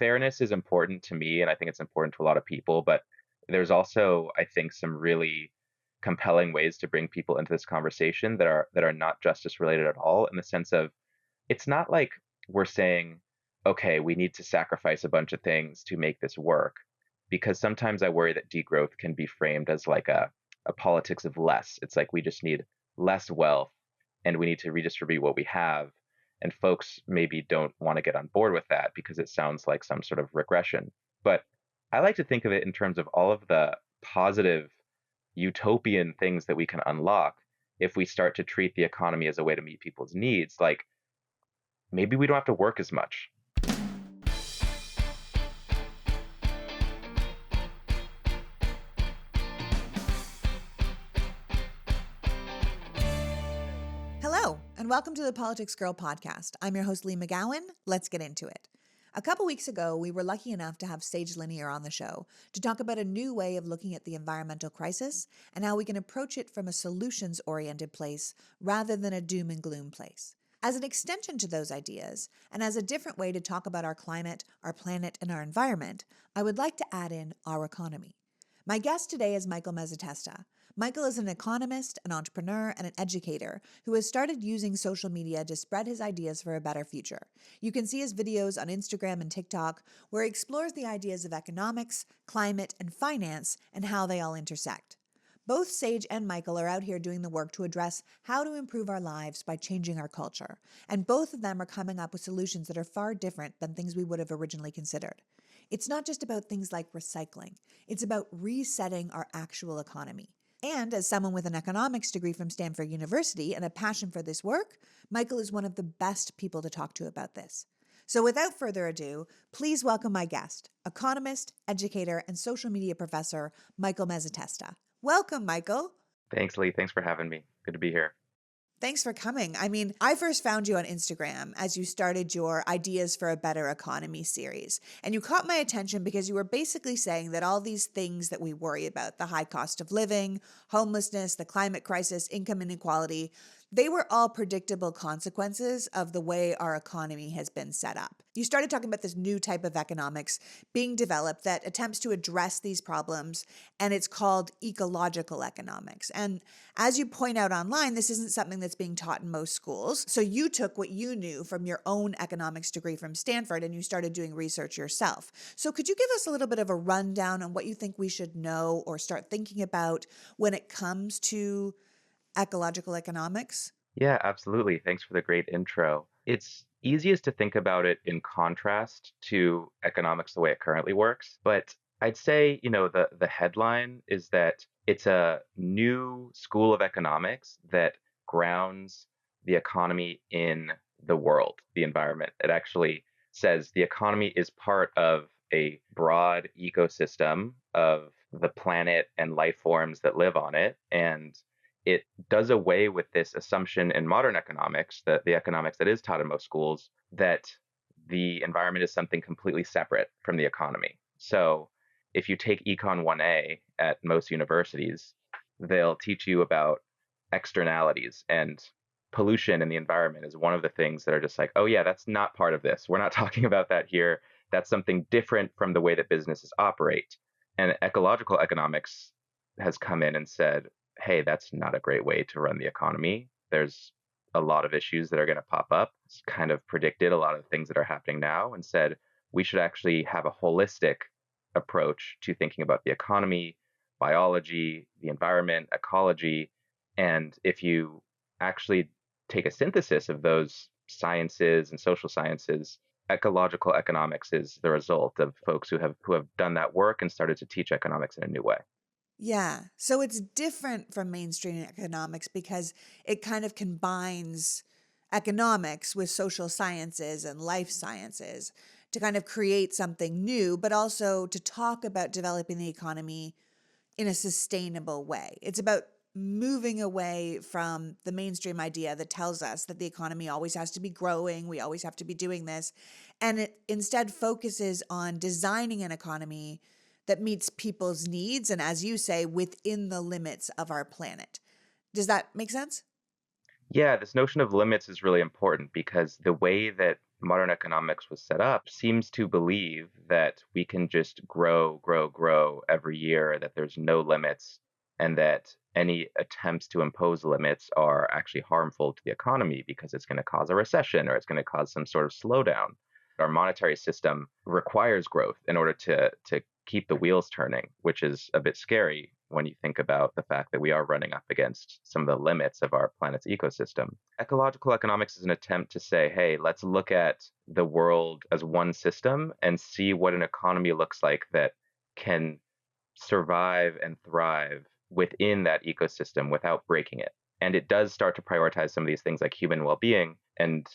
fairness is important to me, and I think it's important to a lot of people, but there's also, I think, some really compelling ways to bring people into this conversation that are not justice related at all, in the sense of it's not like we're saying, okay, we need to sacrifice a bunch of things to make this work. Because sometimes I worry that degrowth can be framed as like a politics of less. It's like we just need less wealth and we need to redistribute what we have. And folks maybe don't want to get on board with that because it sounds like some sort of regression. But I like to think of it in terms of all of the positive utopian things that we can unlock if we start to treat the economy as a way to meet people's needs. Like maybe we don't have to work as much. Hello, and welcome to the Politics Girl podcast. I'm your host, Lee McGowan. Let's get into it. A couple weeks ago, we were lucky enough to have Sage Linear on the show to talk about a new way of looking at the environmental crisis and how we can approach it from a solutions-oriented place rather than a doom and gloom place. As an extension to those ideas, and as a different way to talk about our climate, our planet, and our environment, I would like to add in our economy. My guest today is Michael Mezzatesta. Michael is an economist, an entrepreneur, and an educator who has started using social media to spread his ideas for a better future. You can see his videos on Instagram and TikTok, where he explores the ideas of economics, climate, and finance, and how they all intersect. Both Sage and Michael are out here doing the work to address how to improve our lives by changing our culture, and both of them are coming up with solutions that are far different than things we would have originally considered. It's not just about things like recycling, it's about resetting our actual economy. And as someone with an economics degree from Stanford University and a passion for this work, Michael is one of the best people to talk to about this. So without further ado, please welcome my guest, economist, educator, and social media professor, Michael Mezzatesta. Welcome, Michael. Thanks, Lee. Thanks for having me. Good to be here. Thanks for coming. I mean, I first found you on Instagram as you started your Ideas for a Better Economy series. And you caught my attention because you were basically saying that all these things that we worry about, the high cost of living, homelessness, the climate crisis, income inequality, they were all predictable consequences of the way our economy has been set up. You started talking about this new type of economics being developed that attempts to address these problems, and it's called ecological economics. And as you point out online, this isn't something that's being taught in most schools. So you took what you knew from your own economics degree from Stanford and you started doing research yourself. So could you give us a little bit of a rundown on what you think we should know or start thinking about when it comes to ecological economics? Yeah, absolutely. Thanks for the great intro. It's easiest to think about it in contrast to economics the way it currently works. But I'd say, the headline is that it's a new school of economics that grounds the economy in the world, the environment. It actually says the economy is part of a broad ecosystem of the planet and life forms that live on it. And it does away with this assumption in modern economics, that the economics that is taught in most schools, that the environment is something completely separate from the economy. So if you take Econ 1A at most universities, they'll teach you about externalities, and pollution in the environment is one of the things that are just like, oh yeah, that's not part of this. We're not talking about that here. That's something different from the way that businesses operate. And ecological economics has come in and said, hey, that's not a great way to run the economy. There's a lot of issues that are going to pop up. It's kind of predicted a lot of the things that are happening now and said we should actually have a holistic approach to thinking about the economy, biology, the environment, ecology. And if you actually take a synthesis of those sciences and social sciences, ecological economics is the result of folks who have done that work and started to teach economics in a new way. Yeah. So it's different from mainstream economics because it kind of combines economics with social sciences and life sciences to kind of create something new, but also to talk about developing the economy in a sustainable way. It's about moving away from the mainstream idea that tells us that the economy always has to be growing, we always have to be doing this, and it instead focuses on designing an economy that meets people's needs and, as you say, within the limits of our planet. Does that make sense? Yeah, this notion of limits is really important because the way that modern economics was set up seems to believe that we can just grow, grow, grow every year, that there's no limits, and that any attempts to impose limits are actually harmful to the economy because it's going to cause a recession or it's going to cause some sort of slowdown. Our monetary system requires growth in order to keep the wheels turning, which is a bit scary when you think about the fact that we are running up against some of the limits of our planet's ecosystem. Ecological economics is an attempt to say, hey, let's look at the world as one system and see what an economy looks like that can survive and thrive within that ecosystem without breaking it. And it does start to prioritize some of these things like human well being and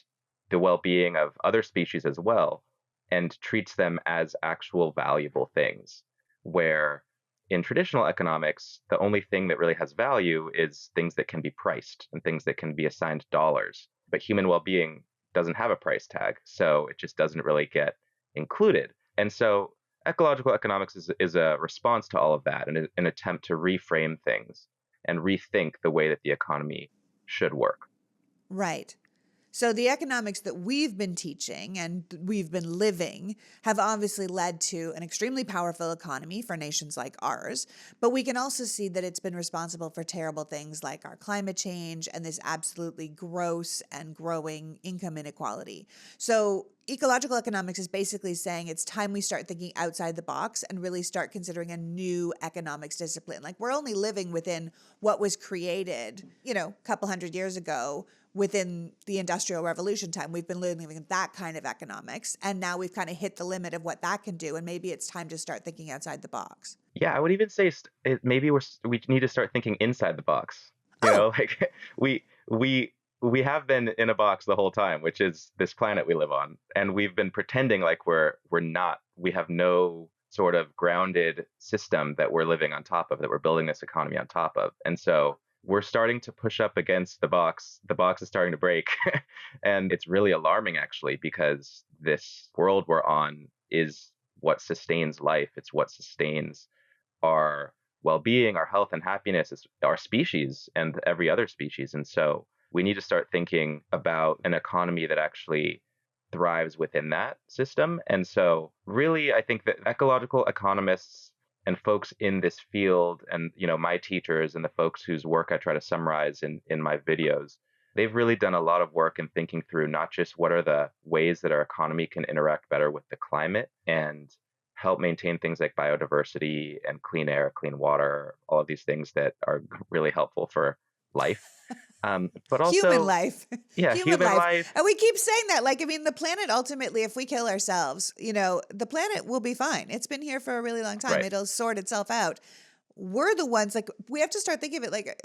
the well being of other species as well, and treats them as actual valuable things. Where in traditional economics, the only thing that really has value is things that can be priced and things that can be assigned dollars. But human well being doesn't have a price tag, so it just doesn't really get included. And so ecological economics is a response to all of that and an attempt to reframe things and rethink the way that the economy should work. Right. So the economics that we've been teaching and we've been living have obviously led to an extremely powerful economy for nations like ours. But we can also see that it's been responsible for terrible things like our climate change and this absolutely gross and growing income inequality. So ecological economics is basically saying it's time we start thinking outside the box and really start considering a new economics discipline. Like we're only living within what was created, a couple hundred years ago within the Industrial Revolution time. We've been living that kind of economics, and now we've kind of hit the limit of what that can do, and maybe it's time to start thinking outside the box. Yeah, I would even say maybe we need to start thinking inside the box. Oh, Like we have been in a box the whole time, which is this planet we live on, and we've been pretending like we're not. We have no sort of grounded system that we're living on top of, that we're building this economy on top of. And so we're starting to push up against the box. The box is starting to break. And it's really alarming, actually, because this world we're on is what sustains life. It's what sustains our well-being, our health and happiness, is our species and every other species. And so we need to start thinking about an economy that actually thrives within that system. And so really, I think that ecological economists and folks in this field and, my teachers and the folks whose work I try to summarize in my videos, they've really done a lot of work in thinking through not just what are the ways that our economy can interact better with the climate and help maintain things like biodiversity and clean air, clean water, all of these things that are really helpful for life. But human also, life, yeah, human human life. life. And we keep saying that, like, I mean, the planet ultimately, if we kill ourselves, the planet will be fine. It's been here for a really long time. Right. It'll sort itself out. We're the ones, like, we have to start thinking of it like,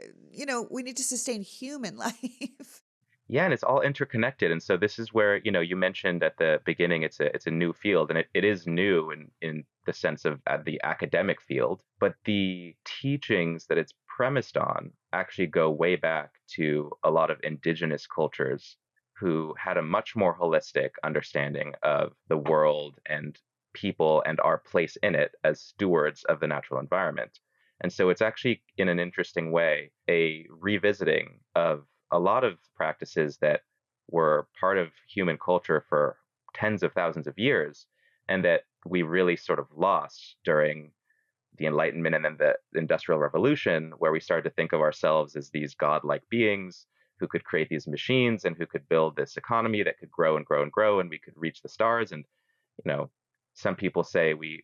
we need to sustain human life. Yeah, and it's all interconnected. And so this is where, you mentioned at the beginning it's a new field, and it is new in the sense of the academic field, but the teachings that it's premised on actually go way back to a lot of indigenous cultures who had a much more holistic understanding of the world and people and our place in it as stewards of the natural environment. And so it's actually, in an interesting way, a revisiting of a lot of practices that were part of human culture for tens of thousands of years, and that we really sort of lost during the Enlightenment and then the Industrial Revolution, where we started to think of ourselves as these godlike beings who could create these machines and who could build this economy that could grow and grow and grow, and we could reach the stars. And you know, some people say we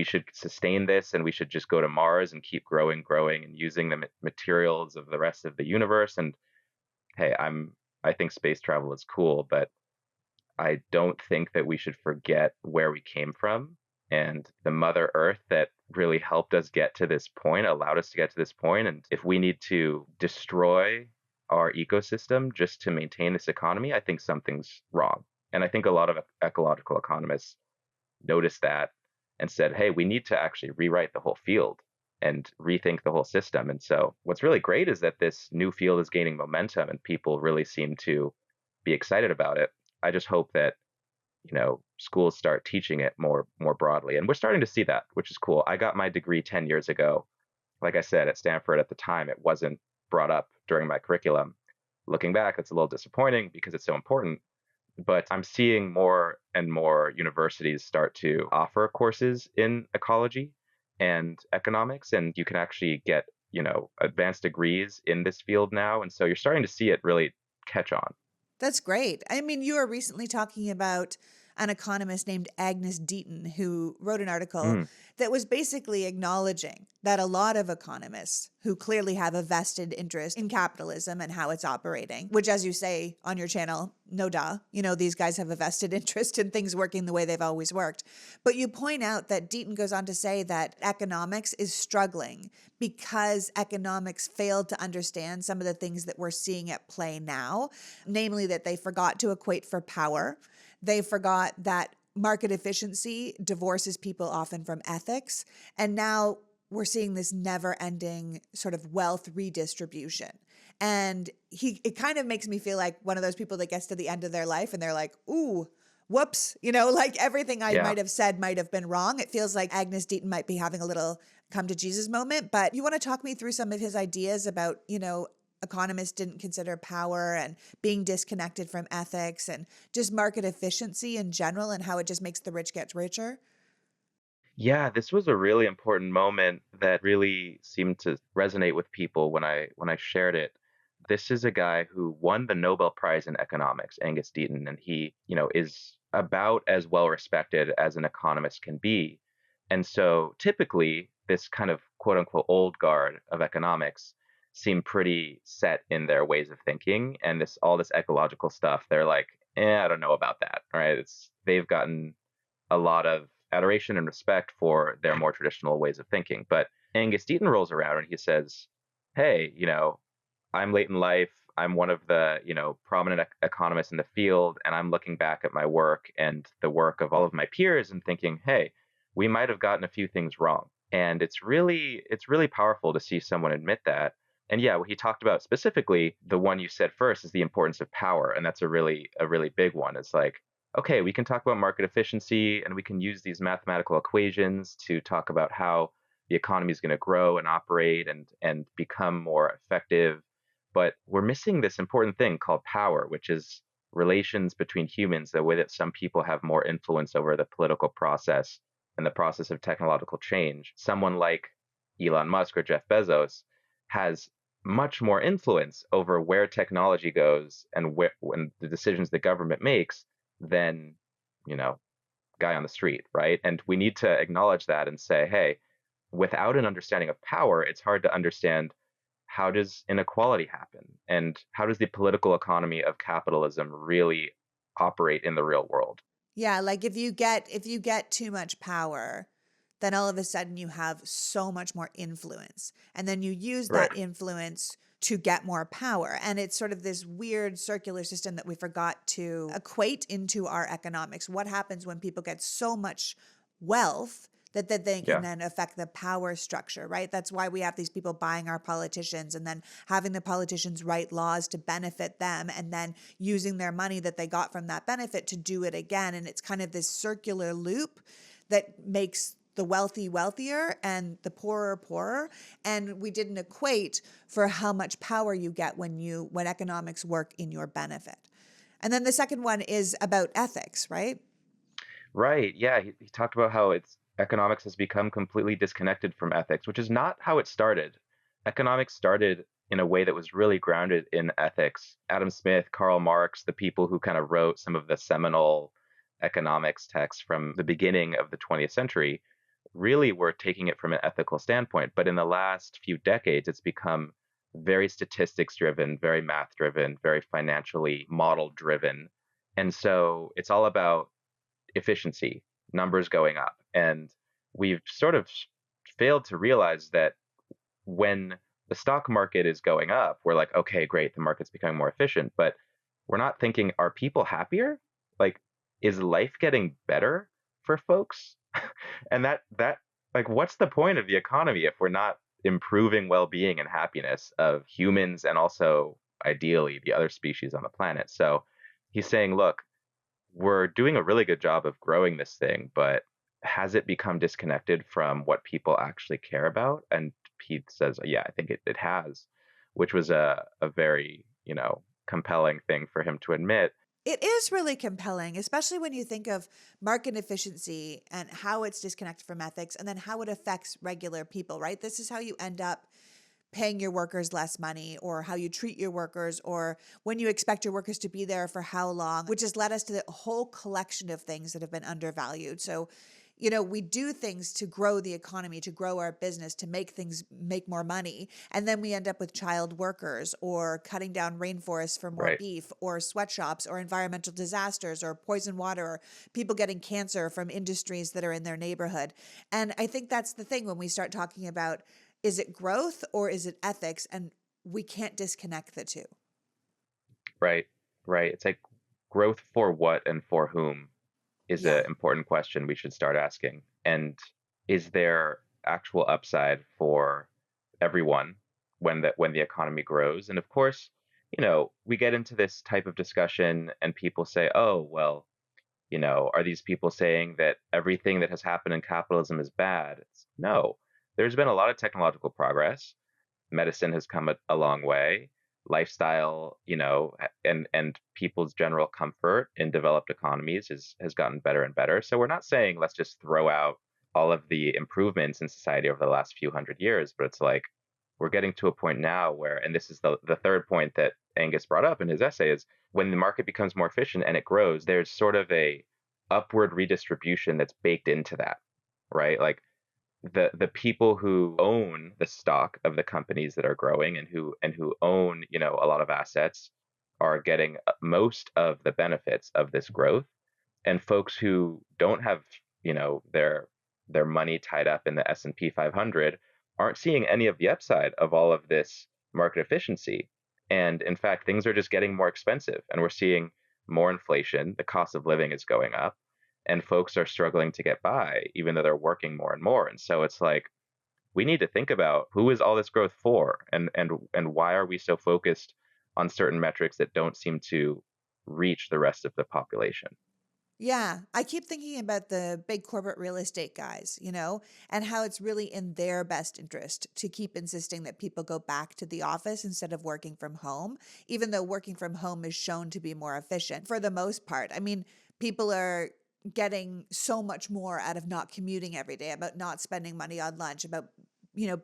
should sustain this and we should just go to Mars and keep growing, growing, and using the materials of the rest of the universe. And hey, I think space travel is cool, but I don't think that we should forget where we came from and the Mother Earth that really helped us get to this point, allowed us to get to this point. And if we need to destroy our ecosystem just to maintain this economy, I think something's wrong. And I think a lot of ecological economists noticed that and said, hey, we need to actually rewrite the whole field and rethink the whole system. And so what's really great is that this new field is gaining momentum and people really seem to be excited about it. I just hope that, schools start teaching it more broadly. And we're starting to see that, which is cool. I got my degree 10 years ago. Like I said, at Stanford at the time, it wasn't brought up during my curriculum. Looking back, it's a little disappointing because it's so important. But I'm seeing more and more universities start to offer courses in ecology and economics, and you can actually get, advanced degrees in this field now. And so you're starting to see it really catch on. That's great. I mean, you were recently talking about an economist named Agnes Deaton who wrote an article Mm, that was basically acknowledging that a lot of economists who clearly have a vested interest in capitalism and how it's operating, which, as you say on your channel, no duh, these guys have a vested interest in things working the way they've always worked. But you point out that Deaton goes on to say that economics is struggling because economics failed to understand some of the things that we're seeing at play now, namely that they forgot to equate for power. They forgot that market efficiency divorces people often from ethics. And now we're seeing this never ending sort of wealth redistribution. And it kind of makes me feel like one of those people that gets to the end of their life and they're like, ooh, whoops, like everything I yeah. might have said might have been wrong. It feels like Agnes Deaton might be having a little come to Jesus moment. But you want to talk me through some of his ideas about, economists didn't consider power and being disconnected from ethics and just market efficiency in general and how it just makes the rich get richer? Yeah, this was a really important moment that really seemed to resonate with people when I shared it. This is a guy who won the Nobel Prize in economics, Angus Deaton, and he, is about as well respected as an economist can be. And so typically this kind of quote unquote old guard of economics seem pretty set in their ways of thinking. And this all this ecological stuff, they're like, I don't know about that. Right. They've gotten a lot of adoration and respect for their more traditional ways of thinking. But Angus Deaton rolls around and he says, hey, I'm late in life. I'm one of the, prominent economists in the field, and I'm looking back at my work and the work of all of my peers and thinking, hey, we might have gotten a few things wrong. And it's really powerful to see someone admit that. And yeah, what he talked about specifically, the one you said first, is the importance of power, and that's a really big one. It's like, okay, we can talk about market efficiency and we can use these mathematical equations to talk about how the economy is going to grow and operate and become more effective. But we're missing this important thing called power, which is relations between humans, the way that some people have more influence over the political process and the process of technological change. Someone like Elon Musk or Jeff Bezos has much more influence over where technology goes and when the decisions the government makes than, you know, guy on the street, right? And we need to acknowledge that and say, hey, without an understanding of power, it's hard to understand how does inequality happen and how does the political economy of capitalism really operate in the real world. Yeah, like if you get too much power, then all of a sudden you have so much more influence. And then you use Right. that influence to get more power. And it's sort of this weird circular system that we forgot to equate into our economics. What happens when people get so much wealth that they can Yeah. then affect the power structure, right? That's why we have these people buying our politicians and then having the politicians write laws to benefit them and then using their money that they got from that benefit to do it again. And it's kind of this circular loop that makes the wealthy wealthier and the poorer poorer. And we didn't equate for how much power you get when economics work in your benefit. And then the second one is about ethics, right? Right. Yeah. He talked about how it's economics has become completely disconnected from ethics, which is not how it started. Economics started in a way that was really grounded in ethics. Adam Smith, Karl Marx, the people who kind of wrote some of the seminal economics texts from the beginning of the 20th century really were taking it from an ethical standpoint. But in the last few decades, it's become very statistics driven, very math driven, very financially model driven. And so it's all about efficiency, numbers going up. And we've sort of failed to realize that when the stock market is going up, we're like, okay, great, the market's becoming more efficient. But we're not thinking, are people happier? Like, is life getting better for folks? And that like what's the point of the economy if we're not improving well-being and happiness of humans and also ideally the other species on the planet? So he's saying, look, we're doing a really good job of growing this thing, but has it become disconnected from what people actually care about? And Pete says, yeah, I think it has, which was a very, compelling thing for him to admit. It is really compelling, especially when you think of market efficiency and how it's disconnected from ethics and then how it affects regular people, right? This is how you end up paying your workers less money, or how you treat your workers, or when you expect your workers to be there for how long, which has led us to the whole collection of things that have been undervalued. So, we do things to grow the economy, to grow our business, to make things make more money. And then we end up with child workers, or cutting down rainforests for more Right. beef, or sweatshops, or environmental disasters, or poison water, or people getting cancer from industries that are in their neighborhood. And I think that's the thing when we start talking about, is it growth or is it ethics? And we can't disconnect the two. Right. Right. It's like growth for what and for whom is Yeah. an important question we should start asking. And is there actual upside for everyone when the economy grows? And of course, we get into this type of discussion and people say, "Oh, well, are these people saying that everything that has happened in capitalism is bad?" No. There's been a lot of technological progress. Medicine has come a long way. Lifestyle, and people's general comfort in developed economies has gotten better and better. So we're not saying let's just throw out all of the improvements in society over the last few hundred years, but it's like we're getting to a point now where, and this is the third point that Angus brought up in his essay, is when the market becomes more efficient and it grows, there's sort of a upward redistribution that's baked into that, right? Like the people who own the stock of the companies that are growing and who own a lot of assets are getting most of the benefits of this growth, and folks who don't have their money tied up in the S&P 500 aren't seeing any of the upside of all of this market efficiency. And in fact, things are just getting more expensive, and we're seeing more inflation. The cost of living is going up, and folks are struggling to get by, even though they're working more and more. And so it's like we need to think about who is all this growth for, and why are we so focused on certain metrics that don't seem to reach the rest of the population. Yeah, I keep thinking about the big corporate real estate guys, and how it's really in their best interest to keep insisting that people go back to the office instead of working from home, even though working from home is shown to be more efficient for the most part. I mean, people are getting so much more out of not commuting every day, about not spending money on lunch, about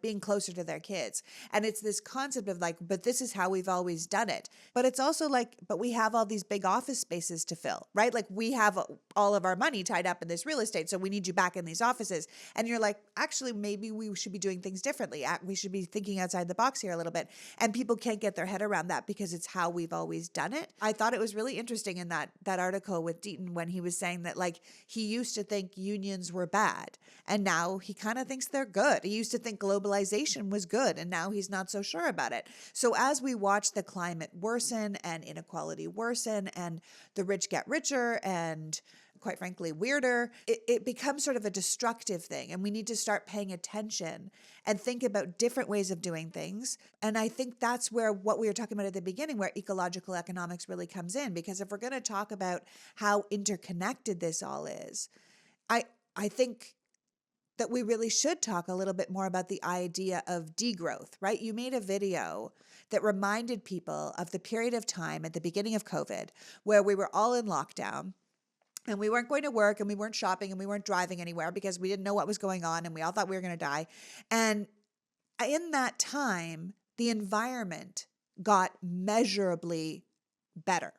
being closer to their kids. And it's this concept of like, but this is how we've always done it. But it's also like, but we have all these big office spaces to fill, right? Like we have all of our money tied up in this real estate. So we need you back in these offices. And you're like, actually, maybe we should be doing things differently. We should be thinking outside the box here a little bit. And people can't get their head around that because it's how we've always done it. I thought it was really interesting in that article with Deaton when he was saying that like he used to think unions were bad and now he kind of thinks they're good. He used to think globalization was good and now he's not so sure about it. So as we watch the climate worsen and inequality worsen and the rich get richer and quite frankly weirder, it becomes sort of a destructive thing. And we need to start paying attention and think about different ways of doing things. And I think that's where what we were talking about at the beginning, where ecological economics really comes in. Because if we're going to talk about how interconnected this all is, I think that we really should talk a little bit more about the idea of degrowth, right? You made a video that reminded people of the period of time at the beginning of COVID where we were all in lockdown and we weren't going to work and we weren't shopping and we weren't driving anywhere because we didn't know what was going on and we all thought we were going to die. And in that time, the environment got measurably better.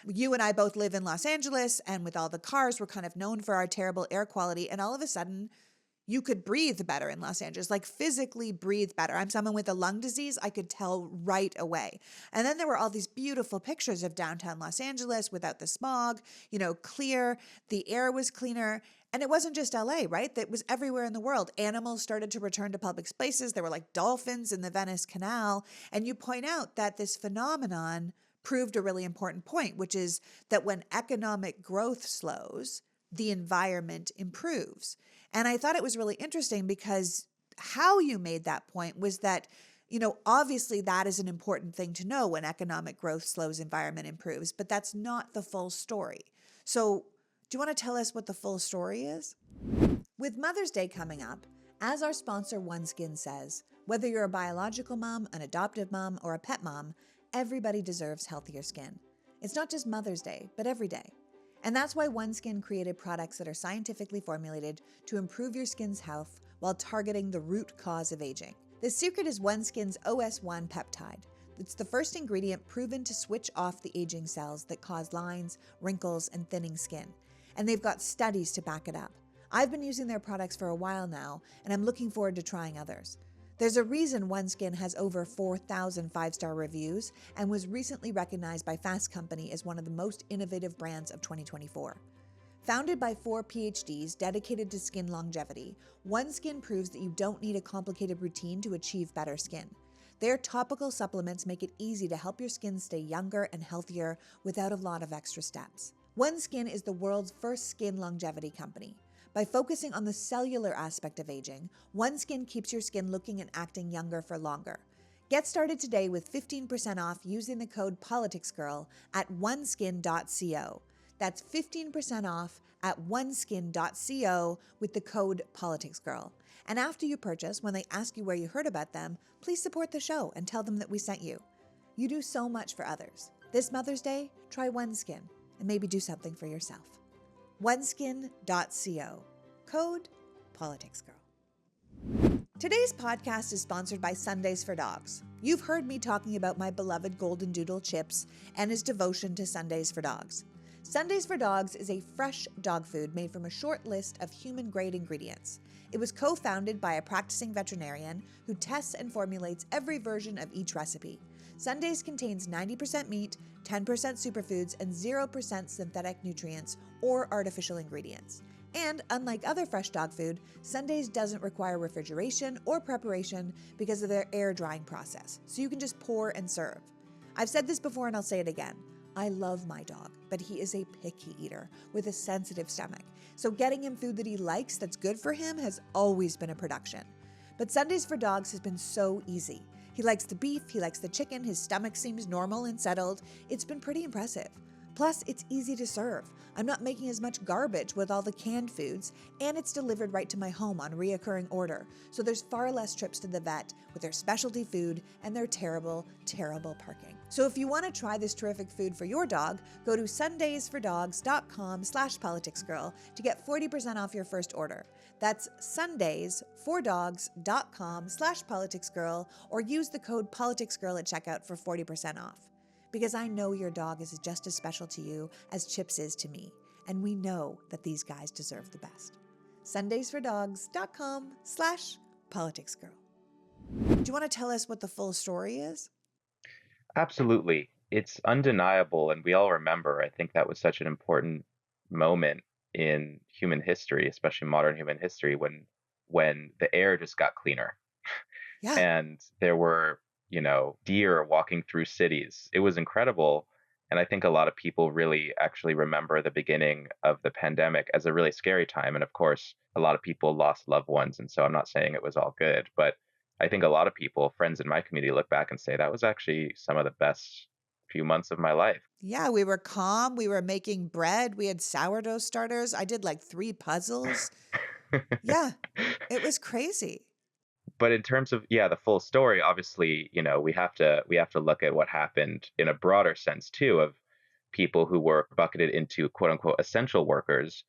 You and I both live in Los Angeles, and with all the cars, we're kind of known for our terrible air quality. And all of a sudden, you could breathe better in Los Angeles, like physically breathe better. I'm someone with a lung disease. I could tell right away. And then there were all these beautiful pictures of downtown Los Angeles without the smog, clear. The air was cleaner. And it wasn't just LA, right? That was everywhere in the world. Animals started to return to public spaces. There were like dolphins in the Venice Canal. And you point out that this phenomenon proved a really important point, which is that when economic growth slows, the environment improves. And I thought it was really interesting because how you made that point was that, obviously that is an important thing to know. When economic growth slows, environment improves, but that's not the full story. So do you want to tell us what the full story is? With Mother's Day coming up, as our sponsor OneSkin says, whether you're a biological mom, an adoptive mom, or a pet mom, everybody deserves healthier skin. It's not just Mother's Day, but every day. And that's why OneSkin created products that are scientifically formulated to improve your skin's health while targeting the root cause of aging. The secret is OneSkin's OS1 peptide. It's the first ingredient proven to switch off the aging cells that cause lines, wrinkles, and thinning skin. And they've got studies to back it up. I've been using their products for a while now, and I'm looking forward to trying others. There's a reason OneSkin has over 4,000 five-star reviews and was recently recognized by Fast Company as one of the most innovative brands of 2024. Founded by 4 PhDs dedicated to skin longevity, OneSkin proves that you don't need a complicated routine to achieve better skin. Their topical supplements make it easy to help your skin stay younger and healthier without a lot of extra steps. OneSkin is the world's first skin longevity company. By focusing on the cellular aspect of aging, OneSkin keeps your skin looking and acting younger for longer. Get started today with 15% off using the code PoliticsGirl at oneskin.co. That's 15% off at oneskin.co with the code PoliticsGirl. And after you purchase, when they ask you where you heard about them, please support the show and tell them that we sent you. You do so much for others. This Mother's Day, try OneSkin and maybe do something for yourself. oneskin.co. Code PoliticsGirl. Today's podcast is sponsored by Sundays for Dogs. You've heard me talking about my beloved Golden Doodle Chips and his devotion to Sundays for Dogs. Sundays for Dogs is a fresh dog food made from a short list of human-grade ingredients. It was co-founded by a practicing veterinarian who tests and formulates every version of each recipe. Sundays contains 90% meat, 10% superfoods, and 0% synthetic nutrients or artificial ingredients. And unlike other fresh dog food, Sundays doesn't require refrigeration or preparation because of their air drying process, so you can just pour and serve. I've said this before and I'll say it again. I love my dog, but he is a picky eater with a sensitive stomach. So getting him food that he likes that's good for him has always been a production. But Sundays for Dogs has been so easy. He likes the beef, he likes the chicken, his stomach seems normal and settled. It's been pretty impressive. Plus, it's easy to serve. I'm not making as much garbage with all the canned foods, and it's delivered right to my home on reoccurring order, so there's far less trips to the vet with their specialty food and their terrible, terrible parking. So if you want to try this terrific food for your dog, go to sundaysfordogs.com/politicsgirl to get 40% off your first order. That's sundaysfordogs.com/politicsgirl, or use the code politicsgirl at checkout for 40% off. Because I know your dog is just as special to you as Chips is to me, and we know that these guys deserve the best. sundaysfordogs.com/politicsgirl. Do you want to tell us what the full story is? Absolutely. It's undeniable, and we all remember. I think that was such an important moment in human history, especially modern human history, when the air just got cleaner Yeah. and there were, deer walking through cities. It was incredible. And I think a lot of people really actually remember the beginning of the pandemic as a really scary time. And of course, a lot of people lost loved ones. And so I'm not saying it was all good, but I think a lot of people, friends in my community, look back and say that was actually some of the best few months of my life. Yeah, we were calm. We were making bread. We had sourdough starters. I did like 3 puzzles. Yeah, it was crazy. But in terms of, yeah, the full story, obviously, we have to look at what happened in a broader sense too, of people who were bucketed into quote unquote essential workers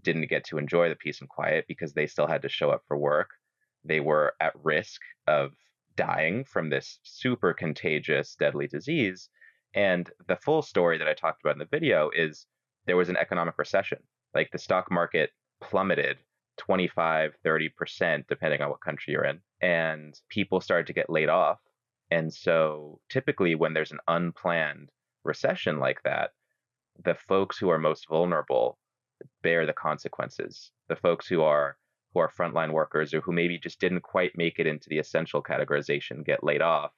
didn't get to enjoy the peace and quiet because they still had to show up for work. They were at risk of dying from this super contagious, deadly disease. And the full story that I talked about in the video is there was an economic recession. Like the stock market plummeted 25, 30%, depending on what country you're in. And people started to get laid off. And so typically when there's an unplanned recession like that, the folks who are most vulnerable bear the consequences. The folks who are frontline workers or who maybe just didn't quite make it into the essential categorization get laid off,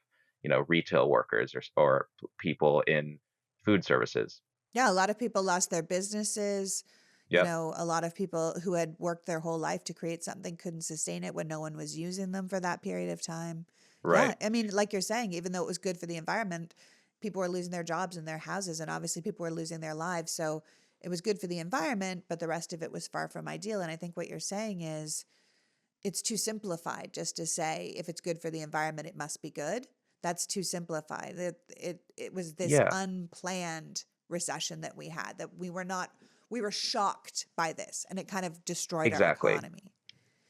retail workers or people in food services. Yeah, a lot of people lost their businesses. Yep. A lot of people who had worked their whole life to create something couldn't sustain it when no one was using them for that period of time. Yeah, Right. I mean, like you're saying, even though it was good for the environment, people were losing their jobs and their houses, and obviously people were losing their lives. So it was good for the environment, but the rest of it was far from ideal. And I think what you're saying is it's too simplified just to say if it's good for the environment, it must be good. That's too simplified. It was this Yeah. unplanned recession that we had, that we were shocked by this and it kind of destroyed our Exactly. economy.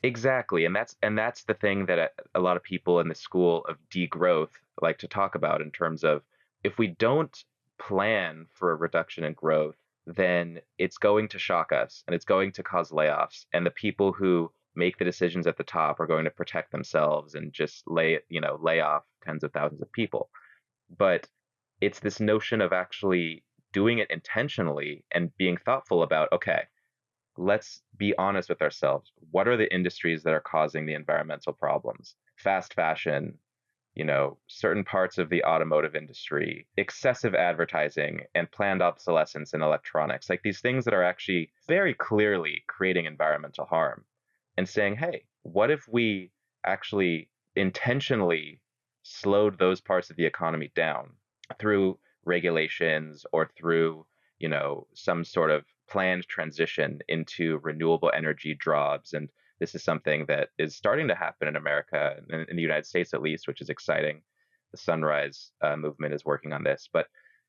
Exactly. And that's the thing that a lot of people in the school of degrowth like to talk about in terms of if we don't plan for a reduction in growth, then it's going to shock us and it's going to cause layoffs. And the people who make the decisions at the top are going to protect themselves and just lay off tens of thousands of people. But it's this notion of actually doing it intentionally and being thoughtful about, okay, let's be honest with ourselves. What are the industries that are causing the environmental problems? Fast fashion, certain parts of the automotive industry, excessive advertising, and planned obsolescence in electronics, like these things that are actually very clearly creating environmental harm. And saying, hey, what if we actually intentionally slowed those parts of the economy down through regulations or through, some sort of planned transition into renewable energy jobs. And this is something that is starting to happen in America, in the United States at least, which is exciting. The Sunrise movement is working on this. But,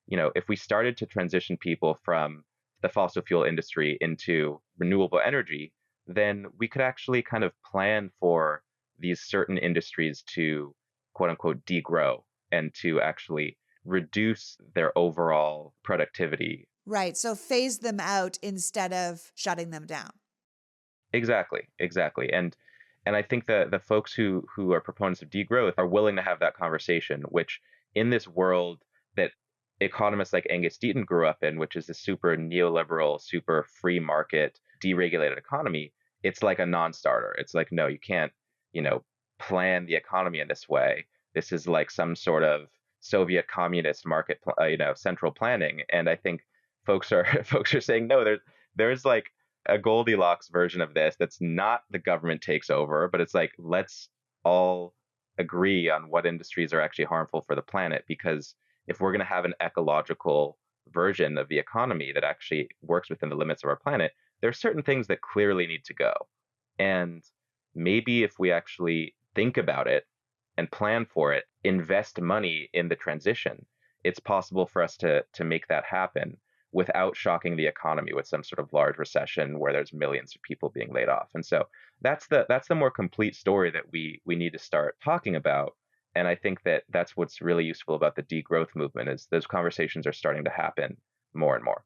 if we started to transition people from the fossil fuel industry into renewable energy, then we could actually kind of plan for these certain industries to quote unquote degrow and to actually reduce their overall productivity. Right. So phase them out instead of shutting them down. Exactly, exactly. And I think that the folks who are proponents of degrowth are willing to have that conversation, which in this world that economists like Angus Deaton grew up in, which is a super neoliberal, super free market, deregulated economy, it's like a non-starter. It's like, no, you can't, you know, plan the economy in this way. This is like some sort of Soviet communist market, central planning. And I think folks are folks are saying no. There's like a Goldilocks version of this that's not the government takes over, but it's like let's all agree on what industries are actually harmful for the planet. Because if we're going to have an ecological version of the economy that actually works within the limits of our planet, there are certain things that clearly need to go. And maybe if we actually think about it and plan for it, invest money in the transition, it's possible for us to make that happen without shocking the economy with some sort of large recession where there's millions of people being laid off. And so that's the more complete story that we need to start talking about. And I think that that's what's really useful about the degrowth movement is those conversations are starting to happen more and more.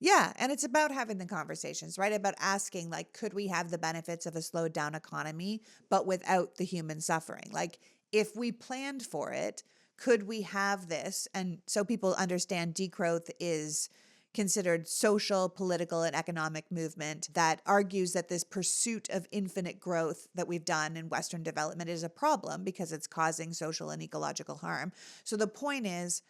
Yeah, and it's about having the conversations, right? About asking, like, could we have the benefits of a slowed down economy, but without the human suffering? Like, if we planned for it, could we have this? And so people understand degrowth is considered social, political, and economic movement that argues that this pursuit of infinite growth that we've done in Western development is a problem because it's causing social and ecological harm. So the point is,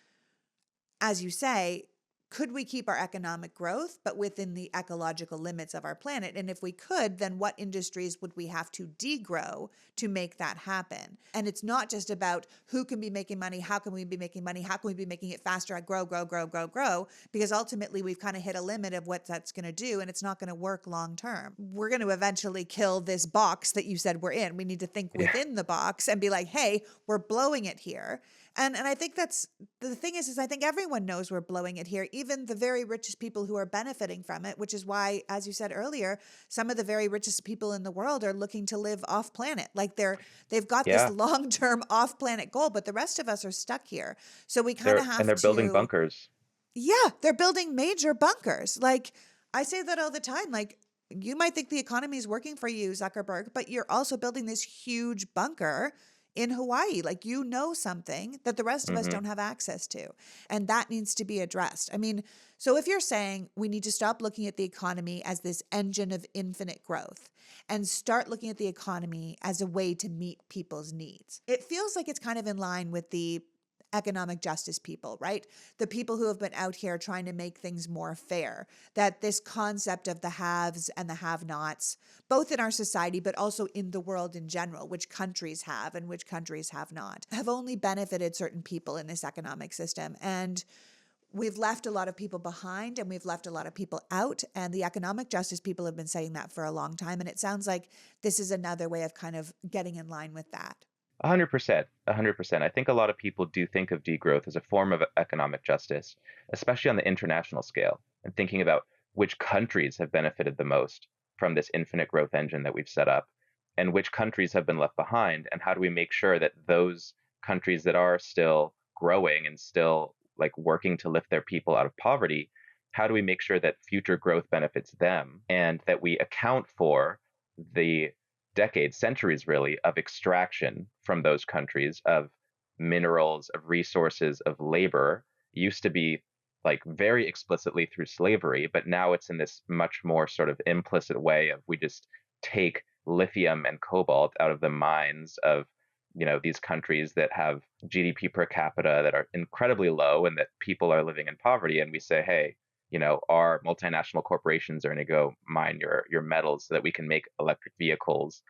as you say, could we keep our economic growth, but within the ecological limits of our planet? And if we could, then what industries would we have to degrow to make that happen? And it's not just about who can be making money, how can we be making money, how can we be making it faster, grow, grow, grow, grow, grow, because ultimately we've kind of hit a limit of what that's going to do, and it's not going to work long term. We're going to eventually kill this box that you said we're in. We need to think Yeah. within the box and be like, hey, we're blowing it here. And I think that's the thing is I think everyone knows we're blowing it here, even the very richest people who are benefiting from it, which is why, as you said earlier, some of the very richest people in the world are looking to live off planet. Like they've got this Yeah. long-term off planet goal, but the rest of us are stuck here. So we kind of They're have building to, bunkers. yeah, they're building major bunkers. Like I say that all the time. Like you might think the economy is working for you, Zuckerberg, but you're also building this huge bunker in Hawaii. Like you know something that the rest of us Hmm. don't have access to. And that needs to be addressed. I mean, so if you're saying we need to stop looking at the economy as this engine of infinite growth and start looking at the economy as a way to meet people's needs, it feels like it's kind of in line with the economic justice people, right? The people who have been out here trying to make things more fair, that this concept of the haves and the have-nots, both in our society, but also in the world in general, which countries have and which countries have not, have only benefited certain people in this economic system. And we've left a lot of people behind and we've left a lot of people out. And the economic justice people have been saying that for a long time. And it sounds like this is another way of kind of getting in line with that. 100%, 100%. I think a lot of people do think of degrowth as a form of economic justice, especially on the international scale, and thinking about which countries have benefited the most from this infinite growth engine that we've set up, and which countries have been left behind, and how do we make sure that those countries that are still growing and still like working to lift their people out of poverty, how do we make sure that future growth benefits them and that we account for the decades, centuries really, of extraction from those countries of minerals, of resources, of labor used to be like very explicitly through slavery, but now it's in this much more sort of implicit way of we just take lithium and cobalt out of the mines of these countries that have GDP per capita that are incredibly low and that people are living in poverty, and we say, hey, our multinational corporations are going to go mine your metals so that we can make electric vehicles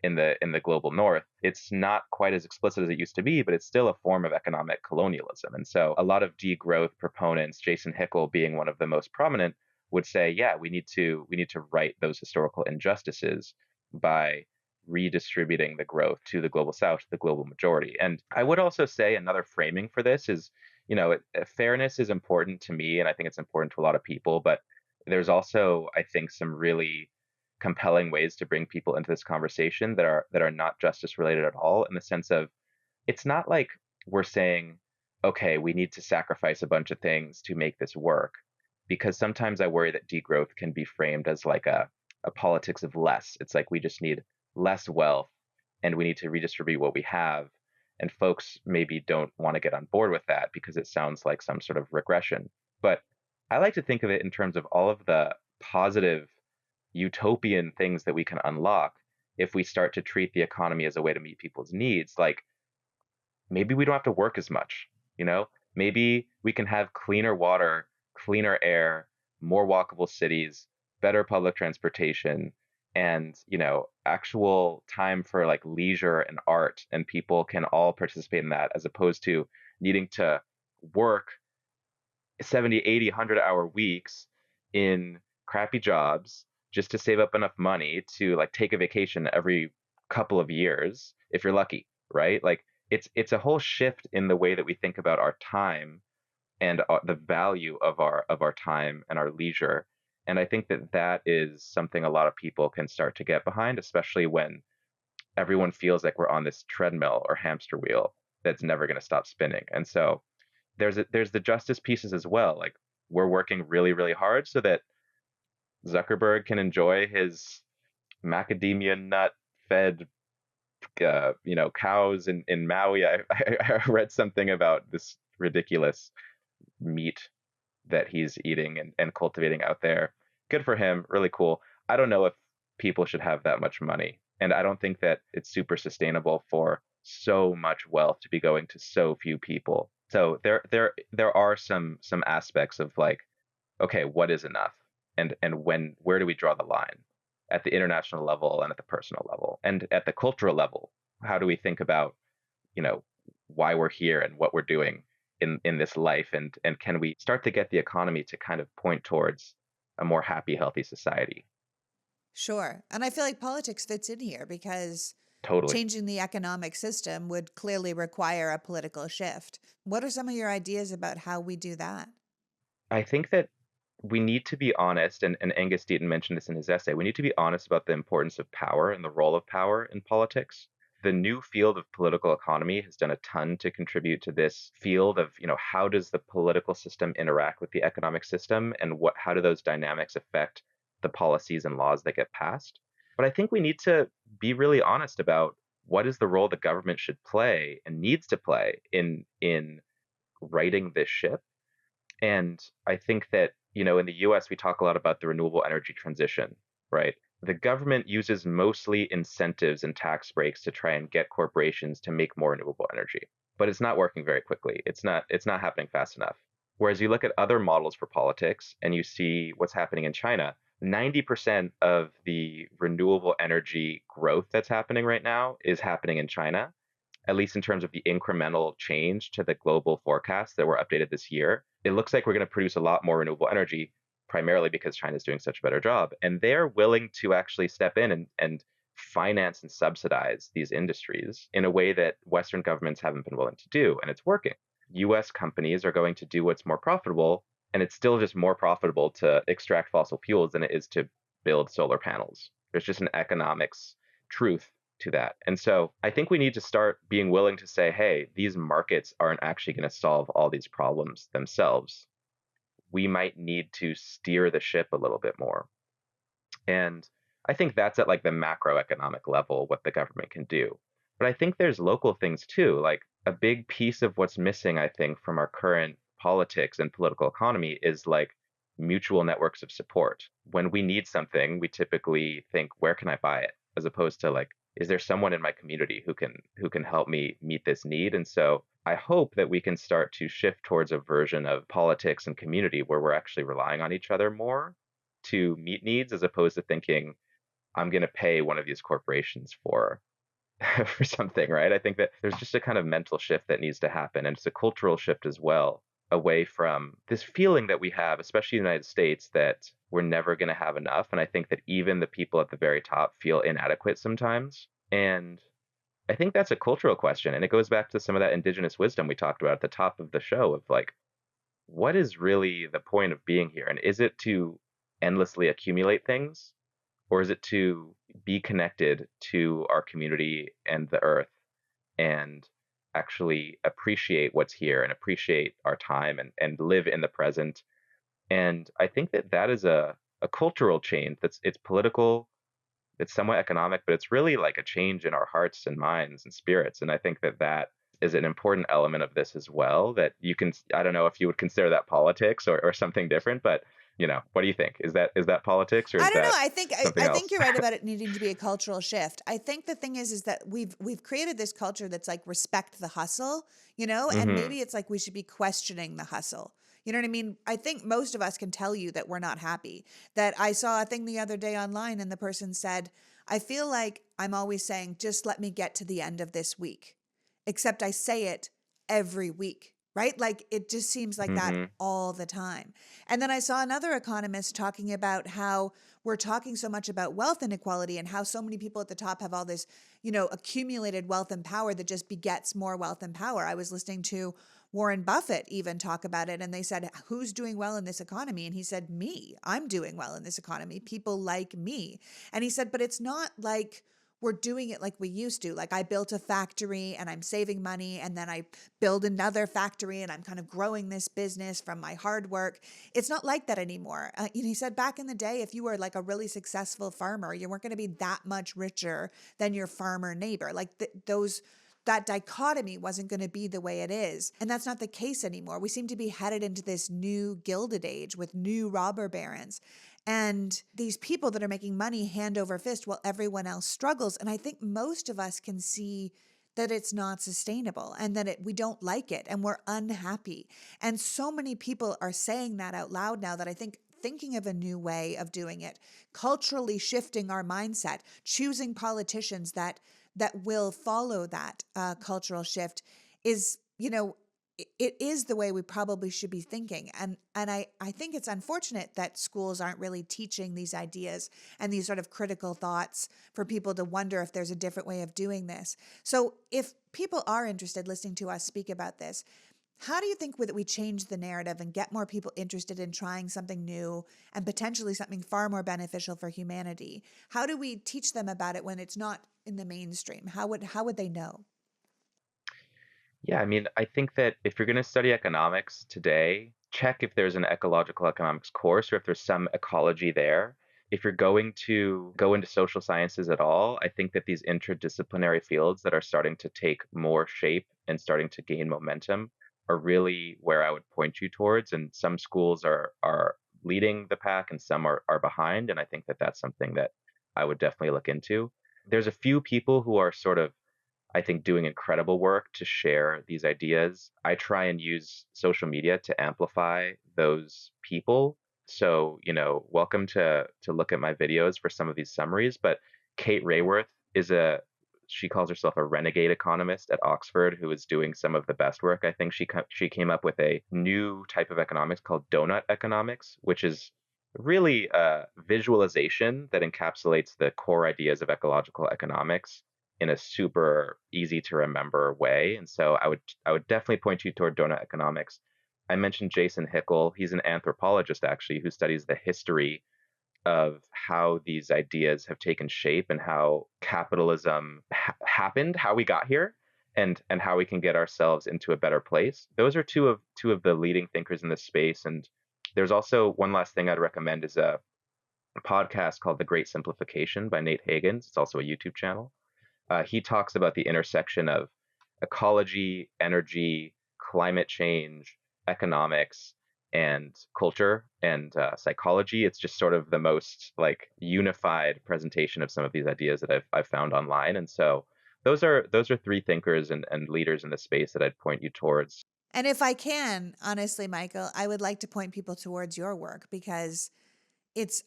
in the global north. It's not quite as explicit as it used to be, but it's still a form of economic colonialism. And so a lot of degrowth proponents, Jason Hickel being one of the most prominent, would say, yeah, we need to right those historical injustices by redistributing the growth to the global south, to the global majority. And I would also say another framing for this is, fairness is important to me, and I think it's important to a lot of people, but there's also, I think, some really compelling ways to bring people into this conversation that are not justice related at all, in the sense of it's not like we're saying, okay, we need to sacrifice a bunch of things to make this work, because sometimes I worry that degrowth can be framed as like a politics of less. It's like we just need less wealth and we need to redistribute what we have. And folks maybe don't want to get on board with that because it sounds like some sort of regression. But I like to think of it in terms of all of the positive utopian things that we can unlock if we start to treat the economy as a way to meet people's needs. Like maybe we don't have to work as much, maybe we can have cleaner water, cleaner air, more walkable cities, better public transportation, and actual time for like leisure and art, and people can all participate in that, as opposed to needing to work 70, 80, 100-hour weeks in crappy jobs just to save up enough money to like take a vacation every couple of years if you're lucky, right? Like it's a whole shift in the way that we think about our time and the value of our time and our leisure. And I think that that is something a lot of people can start to get behind, especially when everyone feels like we're on this treadmill or hamster wheel that's never going to stop spinning. And so there's the justice pieces as well. Like we're working really, really hard so that Zuckerberg can enjoy his macadamia nut fed cows in Maui. I read something about this ridiculous meat that he's eating and cultivating out there. Good for him, really cool. I don't know if people should have that much money, and I don't think that it's super sustainable for so much wealth to be going to so few people. So there are some aspects of like, okay, what is enough? And where do we draw the line at the international level and at the personal level and at the cultural level? How do we think about, you know, why we're here and what we're doing in this life, and can we start to get the economy to kind of point towards a more happy, healthy society? Sure. And I feel like politics fits in here because Totally. changing the economic system would clearly require a political shift. What are some of your ideas about how we do that? I think that we need to be honest, and Angus Deaton mentioned this in his essay. We need to be honest about the importance of power and the role of power in politics. The new field of political economy has done a ton to contribute to this field of, how does the political system interact with the economic system, and how do those dynamics affect the policies and laws that get passed? But I think we need to be really honest about what is the role the government should play and needs to play in righting this ship. And I think that, in the US, we talk a lot about the renewable energy transition, right? The government uses mostly incentives and tax breaks to try and get corporations to make more renewable energy. But it's not working very quickly. It's not happening fast enough. Whereas you look at other models for politics and you see what's happening in China, 90% of the renewable energy growth that's happening right now is happening in China, at least in terms of the incremental change to the global forecasts that were updated this year. It looks like we're going to produce a lot more renewable energy, primarily because China is doing such a better job. And they're willing to actually step in and finance and subsidize these industries in a way that Western governments haven't been willing to do, and it's working. US companies are going to do what's more profitable, and it's still just more profitable to extract fossil fuels than it is to build solar panels. There's just an economics truth to that. And so I think we need to start being willing to say, hey, these markets aren't actually going to solve all these problems themselves. We might need to steer the ship a little bit more. And I think that's at like the macroeconomic level, what the government can do. But I think there's local things too. Like a big piece of what's missing, I think, from our current politics and political economy is like mutual networks of support. When we need something, we typically think, where can I buy it? As opposed to like, is there someone in my community who can help me meet this need? And so I hope that we can start to shift towards a version of politics and community where we're actually relying on each other more to meet needs as opposed to thinking I'm going to pay one of these corporations for for something, right? I think that there's just a kind of mental shift that needs to happen, and it's a cultural shift as well, away from this feeling that we have, especially in the United States, that we're never going to have enough. And I think that even the people at the very top feel inadequate sometimes. And I think that's a cultural question, and it goes back to some of that indigenous wisdom we talked about at the top of the show of like, what is really the point of being here? And is it to endlessly accumulate things? Or is it to be connected to our community and the earth and actually appreciate what's here and appreciate our time and live in the present? And I think that that is a cultural change it's political, it's somewhat economic, but it's really like a change in our hearts and minds and spirits. And I think that that is an important element of this as well, that you can, I don't know if you would consider that politics or something different, but what do you think? Is that politics or I is don't know. that I think something I think else? you're right about it needing to be a cultural shift. I think the thing is that we've created this culture that's like respect the hustle, and Hmm. maybe it's like we should be questioning the hustle. You know what I mean? I think most of us can tell you that we're not happy. That I saw a thing the other day online and the person said, "I feel like I'm always saying just let me get to the end of this week." Except I say it every week, right? Like it just seems like that Hmm. all the time. And then I saw another economist talking about how we're talking so much about wealth inequality and how so many people at the top have all this, accumulated wealth and power that just begets more wealth and power. I was listening to Warren Buffett even talk about it, and they said, who's doing well in this economy? And he said, me. I'm doing well in this economy. People like me. And he said, but it's not like we're doing it like we used to. Like I built a factory and I'm saving money, and then I build another factory and I'm kind of growing this business from my hard work. It's not like that anymore. He said back in the day, if you were like a really successful farmer, you weren't going to be that much richer than your farmer neighbor. Like that dichotomy wasn't going to be the way it is. And that's not the case anymore. We seem to be headed into this new gilded age with new robber barons and these people that are making money hand over fist while everyone else struggles. And I think most of us can see that it's not sustainable and that we don't like it and we're unhappy. And so many people are saying that out loud now that I think thinking of a new way of doing it, culturally shifting our mindset, choosing politicians that will follow that cultural shift is, it is the way we probably should be thinking. And I think it's unfortunate that schools aren't really teaching these ideas and these sort of critical thoughts for people to wonder if there's a different way of doing this. So if people are interested listening to us speak about this, how do you think that we change the narrative and get more people interested in trying something new and potentially something far more beneficial for humanity? How do we teach them about it when it's not in the mainstream? How would they know? Yeah, I mean, I think that if you're going to study economics today, check if there's an ecological economics course or if there's some ecology there. If you're going to go into social sciences at all, I think that these interdisciplinary fields that are starting to take more shape and starting to gain momentum are really where I would point you towards. And some schools are leading the pack and some are behind. And I think that that's something that I would definitely look into. There's a few people who are sort of, I think, doing incredible work to share these ideas. I try and use social media to amplify those people. So, welcome to look at my videos for some of these summaries. But Kate Rayworth she calls herself a renegade economist at Oxford who is doing some of the best work. I think she came up with a new type of economics called donut economics, which is really a visualization that encapsulates the core ideas of ecological economics in a super easy to remember way. And so I would definitely point you toward donut economics. I mentioned Jason Hickel. He's an anthropologist actually who studies the history of how these ideas have taken shape and how capitalism happened, how we got here, and how we can get ourselves into a better place. Those are two of the leading thinkers in this space. And there's also one last thing I'd recommend is a podcast called The Great Simplification by Nate Hagens. It's also a YouTube channel. He talks about the intersection of ecology, energy, climate change, economics, and culture and psychology. It's just sort of the most like unified presentation of some of these ideas that I've found online. And so those are three thinkers and leaders in the space that I'd point you towards. And if I can, honestly, Michael, I would like to point people towards your work because it's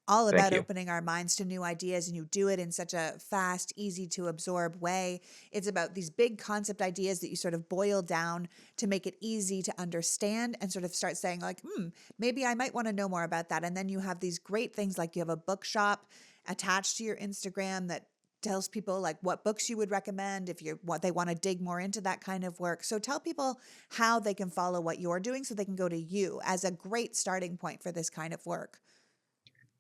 all Thank about you. opening our minds to new ideas, and you do it in such a fast, easy to absorb way. It's about these big concept ideas that you sort of boil down to make it easy to understand and sort of start saying like, maybe I might want to know more about that. And then you have these great things like you have a bookshop attached to your Instagram that tells people like what books you would recommend if you what they want to dig more into that kind of work. So tell people how they can follow what you're doing so they can go to you as a great starting point for this kind of work.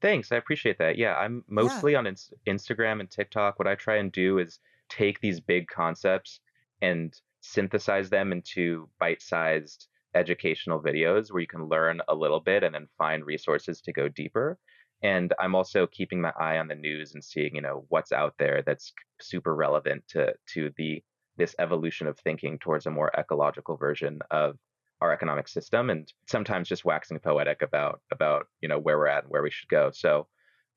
Thanks. I appreciate that. Yeah, I'm Yeah. mostly on Instagram and TikTok. What I try and do is take these big concepts and synthesize them into bite-sized educational videos where you can learn a little bit and then find resources to go deeper. And I'm also keeping my eye on the news and seeing, what's out there that's super relevant to the this evolution of thinking towards a more ecological version of our economic system, and sometimes just waxing poetic about where we're at and where we should go. So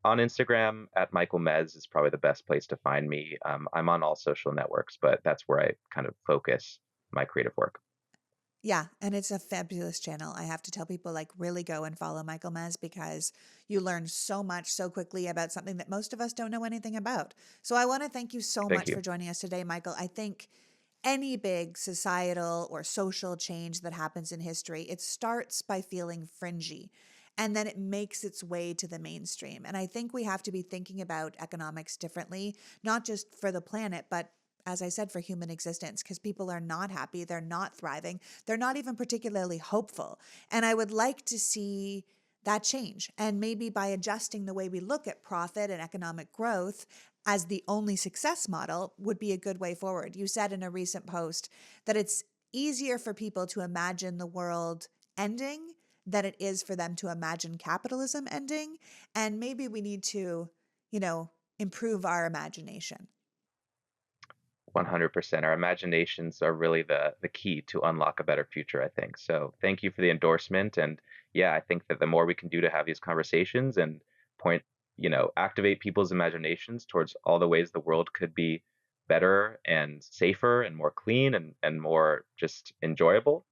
on Instagram at Michael Mez is probably the best place to find me. I'm on all social networks, but that's where I kind of focus my creative work. Yeah, and it's a fabulous channel. I have to tell people like really go and follow Michael Mez because you learn so much so quickly about something that most of us don't know anything about. So I want to thank you so Thank much you. for joining us today, Michael. I think any big societal or social change that happens in history, it starts by feeling fringy and then it makes its way to the mainstream. And I think we have to be thinking about economics differently, not just for the planet, but as I said, for human existence, because people are not happy, they're not thriving, they're not even particularly hopeful. And I would like to see that change. And maybe by adjusting the way we look at profit and economic growth as the only success model would be a good way forward. You said in a recent post that it's easier for people to imagine the world ending than it is for them to imagine capitalism ending. And maybe we need to, you know, improve our imagination. 100%. Our imaginations are really the key to unlock a better future, I think. So thank you for the endorsement. And yeah, I think that the more we can do to have these conversations and point, activate people's imaginations towards all the ways the world could be better and safer and more clean and more just enjoyable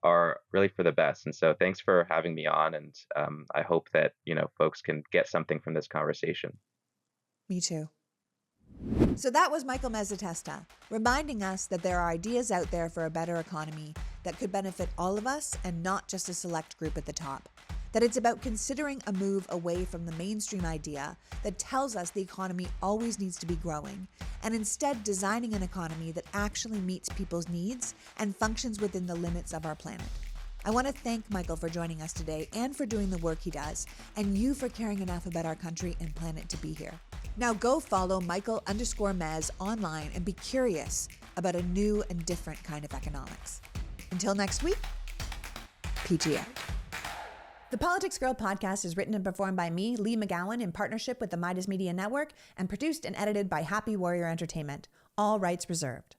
are really for the best. And so thanks for having me on. And I hope that, folks can get something from this conversation. Me too. So that was Michael Mezzatesta, reminding us that there are ideas out there for a better economy that could benefit all of us and not just a select group at the top. That it's about considering a move away from the mainstream idea that tells us the economy always needs to be growing, and instead designing an economy that actually meets people's needs and functions within the limits of our planet. I want to thank Michael for joining us today and for doing the work he does, and you for caring enough about our country and planet to be here. Now go follow Michael_Mez online and be curious about a new and different kind of economics. Until next week, PG out. The Politics Girl podcast is written and performed by me, Lee McGowan, in partnership with the Midas Media Network, and produced and edited by Happy Warrior Entertainment. All rights reserved.